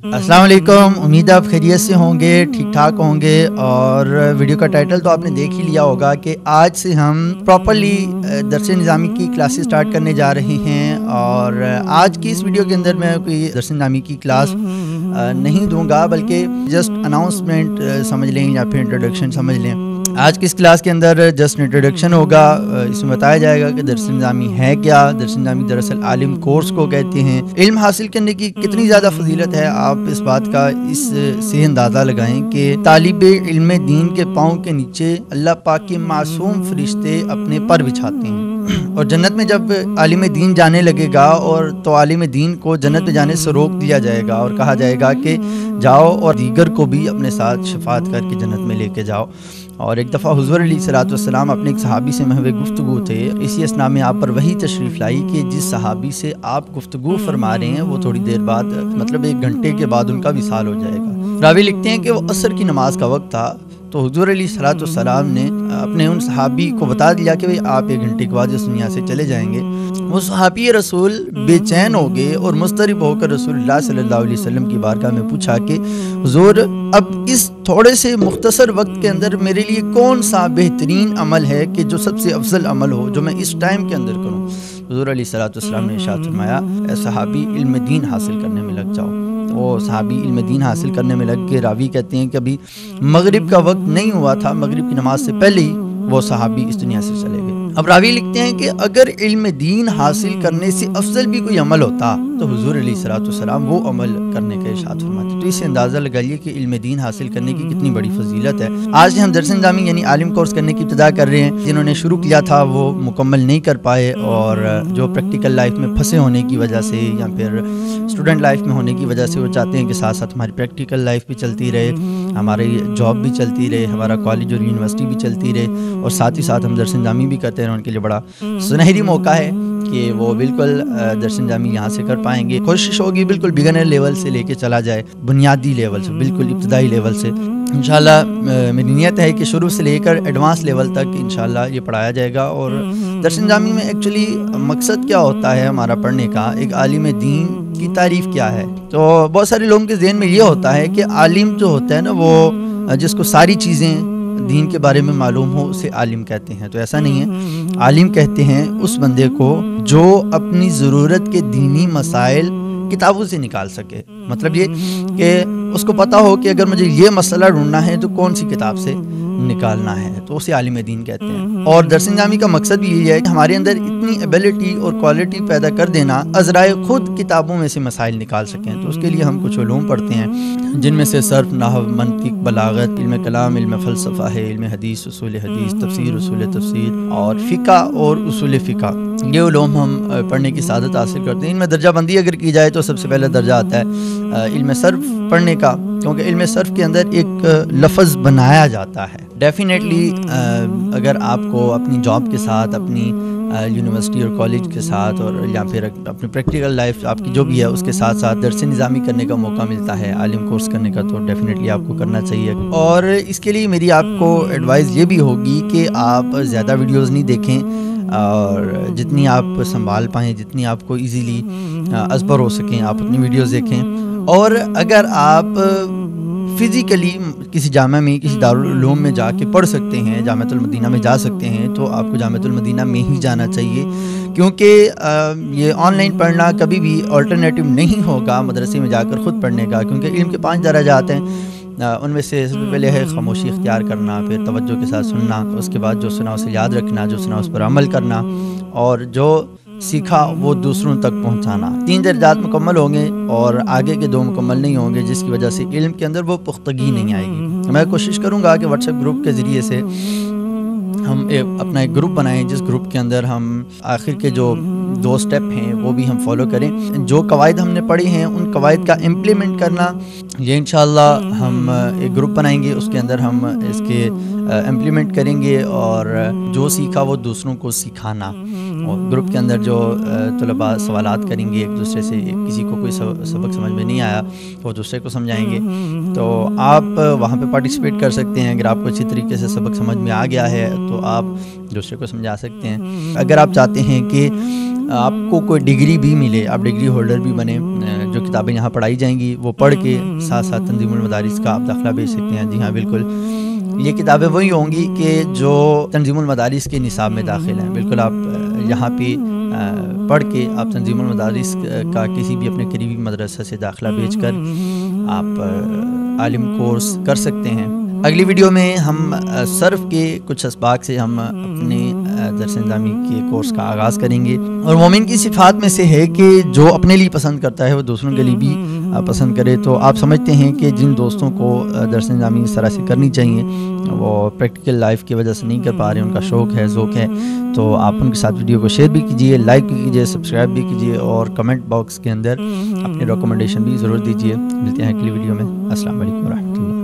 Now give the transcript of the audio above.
السلام علیکم، امید آپ خیریت سے ہوں گے، ٹھیک ٹھاک ہوں گے. اور ویڈیو کا ٹائٹل تو آپ نے دیکھ ہی لیا ہوگا کہ آج سے ہم پراپرلی درس نظامی کی کلاسز سٹارٹ کرنے جا رہے ہیں. اور آج کی اس ویڈیو کے اندر میں کوئی درس نظامی کی کلاس نہیں دوں گا، بلکہ جسٹ اناؤنسمنٹ سمجھ لیں یا پھر انٹروڈکشن سمجھ لیں. آج کی اس کلاس کے اندر جسٹ انٹروڈکشن ہوگا. اس میں بتایا جائے گا کہ درس نظامی ہے کیا. درس نظامی دراصل عالم کورس کو کہتے ہیں. علم حاصل کرنے کی کتنی زیادہ فضیلت ہے، آپ اس بات کا اس سے اندازہ لگائیں کہ طالب علم دین کے پاؤں کے نیچے اللہ پاک کے معصوم فرشتے اپنے پر بچھاتے ہیں. اور جنت میں جب عالم دین جانے لگے گا اور تو عالم دین کو جنت میں جانے سے روک دیا جائے گا اور کہا جائے گا کہ جاؤ اور دیگر کو بھی اپنے ساتھ شفاعت کر کے جنت میں لے کے جاؤ. اور ایک دفعہ حضور علیہ الصلوۃ والسلام اپنے ایک صحابی سے محو گفتگو تھے. اسی اسنا میں آپ پر وہی تشریف لائی کہ جس صحابی سے آپ گفتگو فرما رہے ہیں وہ تھوڑی دیر بعد، مطلب 1 گھنٹے کے بعد ان کا وصال ہو جائے گا. راوی لکھتے ہیں کہ وہ عصر کی نماز کا وقت تھا، تو حضور علیہ الصلوۃ والسلام نے اپنے ان صحابی کو بتا دیا کہ آپ 1 گھنٹے کے بعد اس دنیا سے چلے جائیں گے. وہ صحابی رسول بے چین ہو گئے اور مضطرب ہو کر رسول اللہ صلی اللہ علیہ وسلم کی بارگاہ میں پوچھا کہ حضور، اب اس تھوڑے سے مختصر وقت کے اندر میرے لیے کون سا بہترین عمل ہے کہ جو سب سے افضل عمل ہو، جو میں اس ٹائم کے اندر کروں. حضور علیہ الصلوۃ والسلام نے ارشاد فرمایا، اے صحابی، علم دین حاصل کرنے میں لگ جاؤ. وہ صحابی علم دین حاصل کرنے میں لگ کے، راوی کہتے ہیں کہ ابھی مغرب کا وقت نہیں ہوا تھا، مغرب کی نماز سے پہلے ہی وہ صحابی اس دنیا سے چلے گئے. اب راوی لکھتے ہیں کہ اگر علم دین حاصل کرنے سے افضل بھی کوئی عمل ہوتا تو حضور علیہ الصلوۃ والسلام وہ عمل کرنے کا ارشاد فرماتے. تو اس سے اندازہ لگائیے کہ علم دین حاصل کرنے کی کتنی بڑی فضیلت ہے. آج ہم درس نظامی یعنی عالم کورس کرنے کی ابتدا کر رہے ہیں. جنہوں نے شروع کیا تھا وہ مکمل نہیں کر پائے، اور جو پریکٹیکل لائف میں پھنسے ہونے کی وجہ سے یا پھر اسٹوڈنٹ لائف میں ہونے کی وجہ سے وہ چاہتے ہیں کہ ساتھ ساتھ ہماری پریکٹیکل لائف بھی چلتی رہے، ہماری جاب بھی چلتی رہے، ہمارا کالج اور یونیورسٹی بھی چلتی رہے، اور ساتھ ہی ساتھ ہم درس نظامی بھی کرتے رہیں. ان کے لیے بڑا سنہری موقع ہے کہ وہ بالکل درس نظامی یہاں سے کر پائیں گے. کوشش ہوگی بالکل بگنر لیول سے لے کے چلا جائے، بنیادی لیول سے، بالکل ابتدائی لیول سے. انشاءاللہ میری نیت ہے کہ شروع سے لے کر ایڈوانس لیول تک انشاءاللہ یہ پڑھایا جائے گا. اور درس نظامی میں ایکچولی مقصد کیا ہوتا ہے ہمارا پڑھنے کا، ایک عالم دین کی تعریف کیا ہے. تو بہت سارے لوگوں کے ذہن میں یہ ہوتا ہے کہ عالم جو ہوتا ہے نا، وہ جس کو ساری چیزیں دین کے بارے میں معلوم ہو اسے عالم کہتے ہیں. تو ایسا نہیں ہے. عالم کہتے ہیں اس بندے کو جو اپنی ضرورت کے دینی مسائل کتابوں سے نکال سکے. مطلب یہ کہ اس کو پتا ہو کہ اگر مجھے یہ مسئلہ ڈھونڈنا ہے تو کون سی کتاب سے نکالنا ہے، تو اسے عالم دین کہتے ہیں. اور درس نظامی کا مقصد بھی یہی ہے کہ ہمارے اندر اتنی ایبیلٹی اور کوالٹی پیدا کر دینا ازرائے خود کتابوں میں سے مسائل نکال سکیں. تو اس کے لیے ہم کچھ علوم پڑھتے ہیں جن میں سے صرف، نحو، منطق، بلاغت، علم کلام، علم فلسفہ ہے، علم حدیث، اصول حدیث، تفسیر، اصول تفسیر، اور فقہ اور اصول فقہ. یہ علوم ہم پڑھنے کی سعادت حاصل کرتے ہیں. ان میں درجہ بندی اگر کی جائے تو سب سے پہلا درجہ آتا ہے علم صرف پڑھنے کا، کیونکہ علم صرف کے اندر ایک لفظ بنایا جاتا ہے. ڈیفینیٹلی اگر آپ کو اپنی جاب کے ساتھ، اپنی یونیورسٹی اور کالج کے ساتھ، اور یا پھر اپنی پریکٹیکل لائف آپ کی جو بھی ہے اس کے ساتھ ساتھ درس نظامی کرنے کا موقع ملتا ہے، عالم کورس کرنے کا، تو ڈیفینیٹلی آپ کو کرنا چاہیے. اور اس کے لیے میری آپ کو ایڈوائز یہ بھی ہوگی کہ آپ زیادہ ویڈیوز نہیں دیکھیں، اور جتنی آپ سنبھال پائیں، جتنی آپ کو ایزیلی ازبر ہو سکیں، آپ اپنی ویڈیوز دیکھیں. اور اگر آپ فزیکلی کسی جامعہ میں، کسی دارالعلوم میں جا کے پڑھ سکتے ہیں، جامعۃ المدینہ میں جا سکتے ہیں، تو آپ کو جامعۃ المدینہ میں ہی جانا چاہیے. کیونکہ یہ آن لائن پڑھنا کبھی بھی آلٹرنیٹیو نہیں ہوگا مدرسے میں جا کر خود پڑھنے کا. کیونکہ علم کے 5 درجات ہیں، ان میں سے سب سے پہلے ہے خاموشی اختیار کرنا، پھر توجہ کے ساتھ سننا، اس کے بعد جو سنا اسے یاد رکھنا، جو سنا اس پر عمل کرنا، اور جو سیکھا وہ دوسروں تک پہنچانا. 3 درجات مکمل ہوں گے اور آگے کے 2 مکمل نہیں ہوں گے، جس کی وجہ سے علم کے اندر وہ پختگی نہیں آئے گی. میں کوشش کروں گا کہ واٹس ایپ گروپ کے ذریعے سے ہم اپنا ایک گروپ بنائیں، جس گروپ کے اندر ہم آخر کے جو 2 سٹیپ ہیں وہ بھی ہم فالو کریں. جو قواعد ہم نے پڑھی ہیں ان قواعد کا امپلیمنٹ کرنا، یہ انشاءاللہ ہم ایک گروپ بنائیں گے، اس کے اندر ہم اس کے امپلیمنٹ کریں گے، اور جو سیکھا وہ دوسروں کو سکھانا. اور گروپ کے اندر جو طلباء سوالات کریں گے ایک دوسرے سے، کسی کو کوئی سبق سمجھ میں نہیں آیا وہ دوسرے کو سمجھائیں گے، تو آپ وہاں پہ پارٹیسپیٹ کر سکتے ہیں. اگر آپ کو اچھی طریقے سے سبق سمجھ میں آ گیا ہے تو آپ دوسرے کو سمجھا سکتے ہیں. اگر آپ چاہتے ہیں کہ آپ کو کوئی ڈگری بھی ملے، آپ ڈگری ہولڈر بھی بنیں، جو کتابیں یہاں پڑھائی جائیں گی وہ پڑھ کے ساتھ ساتھ تنظیم المدارس کا آپ داخلہ بھیج سکتے ہیں. جی ہاں بالکل, یہ کتابیں وہی ہوں گی کہ جو تنظیم المدارس کے نصاب میں داخل ہیں. بالکل آپ یہاں پہ پڑھ کے آپ تنظیم المدارس کا کسی بھی اپنے قریبی مدرسہ سے داخلہ بھیج کر آپ عالم کورس کر سکتے ہیں. اگلی ویڈیو میں ہم صرف کے کچھ اسباق سے ہم اپنے درس نظامی کے کورس کا آغاز کریں گے. اور مومن کی صفات میں سے ہے کہ جو اپنے لیے پسند کرتا ہے وہ دوسروں کے لیے بھی پسند کرے. تو آپ سمجھتے ہیں کہ جن دوستوں کو درس نظامی اس طرح سے کرنی چاہیے وہ پریکٹیکل لائف کی وجہ سے نہیں کر پا رہے, ان کا شوق ہے, ذوق ہے, تو آپ ان کے ساتھ ویڈیو کو شیئر بھی کیجیے, لائک بھی کیجیے, سبسکرائب بھی کیجیے اور کمنٹ باکس کے اندر اپنی ریکمنڈیشن بھی ضرور دیجیے. ملتے ہیں اگلی ویڈیو میں. السلام علیکم ورحمۃ اللہ.